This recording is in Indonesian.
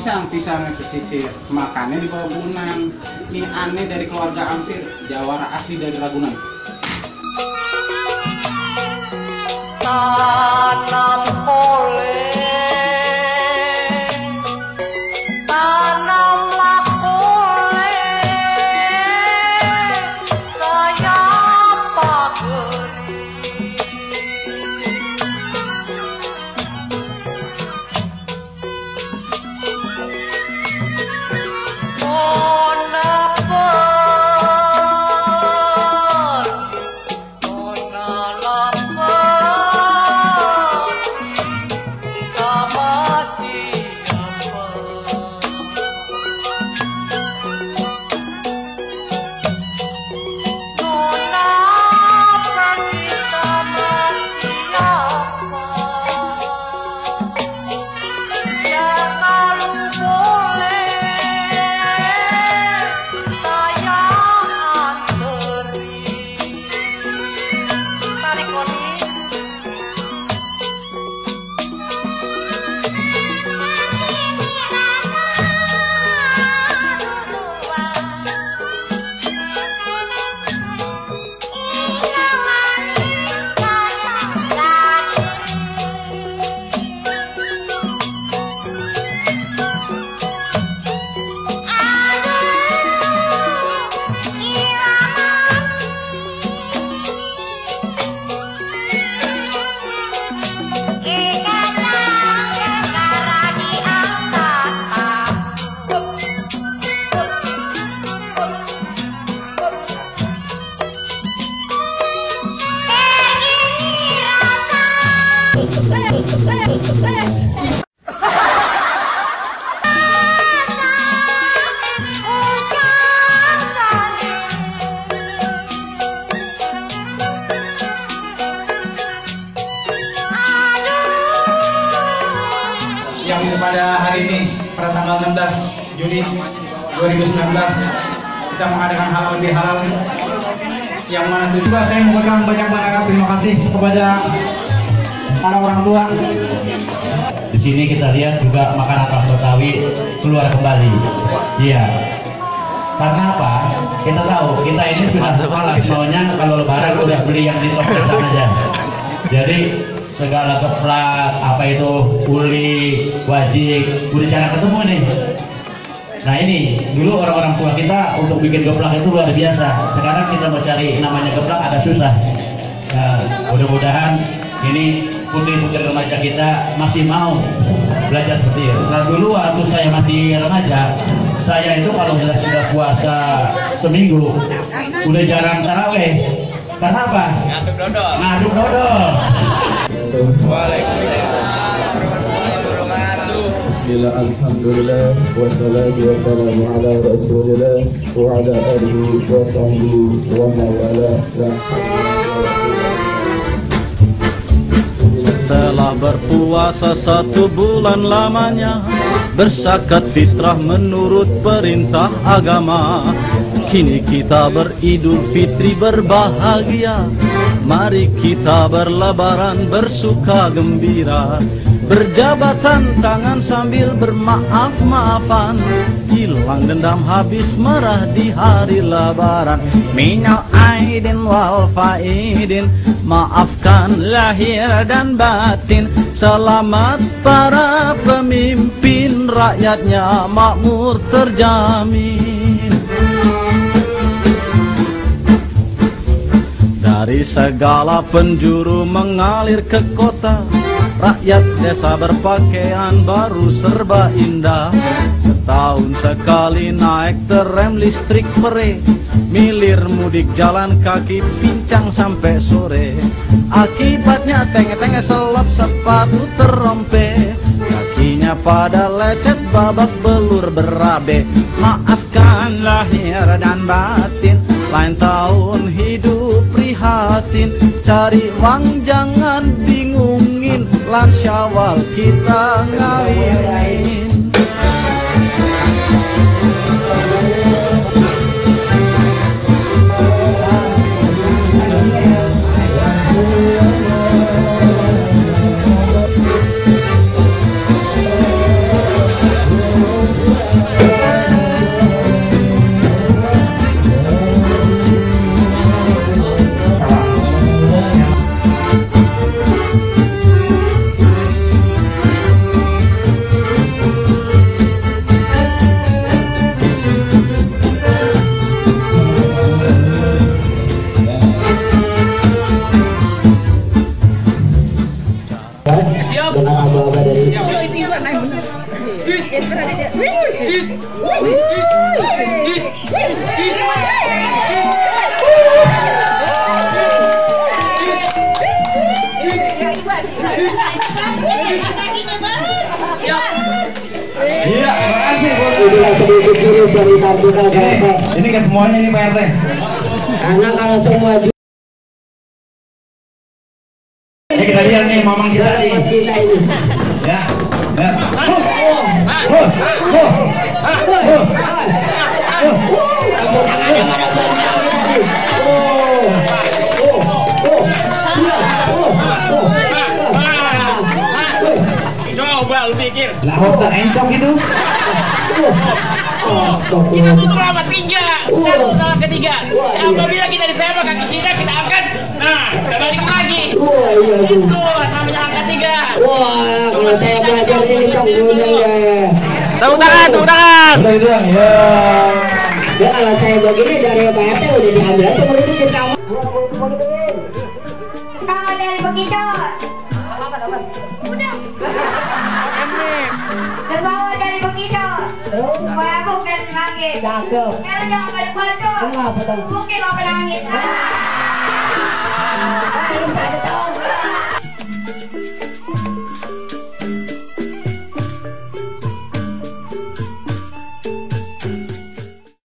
pisang pesisir, makannya di Ragunan. Ini aneh dari keluarga Amsir, jawara asli dari Ragunan. Tanam oleh yang pada hari ini, pada tanggal 16 Juni 2019, kita mengadakan halal bihalal, yang mana juga saya memberikan banyak terima kasih kepada para orang tua. Di sini kita lihat juga makanan khas Betawi keluar kembali. Iya. Karena apa? Kita tahu kita ini sudah malas maunya kalau lebaran udah beli yang di toko aja. Jadi segala geplak, apa itu uli, wajik, udah jarang ketemu nih. Nah ini dulu orang-orang tua kita untuk bikin geplak itu luar biasa. Sekarang kita mau cari namanya geplak agak susah. Nah, mudah-mudahan ini putri-putri remaja kita masih mau belajar seperti itu. Nah dulu waktu saya masih remaja, saya itu kalau sudah puasa seminggu udah jarang taraweh. Karena apa? Ngaduk dodol. Ngaduk dodol. Bismillah, alhamdulillah, wassalatu wassalamu ala rasulillah wa ala alihi wa sahbihi wa mawala. Setelah berpuasa 1 bulan lamanya, berzakat fitrah menurut perintah agama. Kini kita beridul fitri berbahagia. Mari kita berlebaran bersuka gembira, berjabatan tangan sambil bermaaf-maafan, hilang dendam habis marah di hari lebaran. Minal aidin wal faidin, maafkan lahir dan batin. Selamat para pemimpin, rakyatnya makmur terjamin. Dari segala penjuru mengalir ke kota, rakyat desa berpakaian baru serba indah. Setahun sekali naik terem listrik pere, milir mudik jalan kaki pincang sampai sore. Akibatnya tenge-tenge selop sepatu terompe, kakinya pada lecet babak belur berabe. Maafkan lahir dan batin, lain tahun hidup prihatin. Cari uang jangan bingungin, lan Syawal kita ngawinin. dengan aba-aba dari Iya, terima kasih. inilah sedikit jurus dari Taruna PRT. Ini kan semuanya ini Pak RT. Karena kalau semua Ini kita lihat nih mamang kita nih. kita ini. Ya. Ya. Coba lu pikir. Lah hotel encok itu. Kita tuh berapa? 3. Satu tahap ketiga. Apabila kita ditembak kaki kita angkat. Nah, kita balik lagi. Itu namanya angkat 3. Wah, kalau saya belajar ini gunung ya. Tepuk tangan, tepuk tangan. Udah itu Bang. Ya. Ya kalau saya begini dari Pak RT udah diambil aja murid itu kamu. Sama dari begitu. Udah. Terbawa dari begitu. Mabuk dan semangit. Cakep. Kalau jangan pada batu. Kenapa dong? Mungkin mau penangis.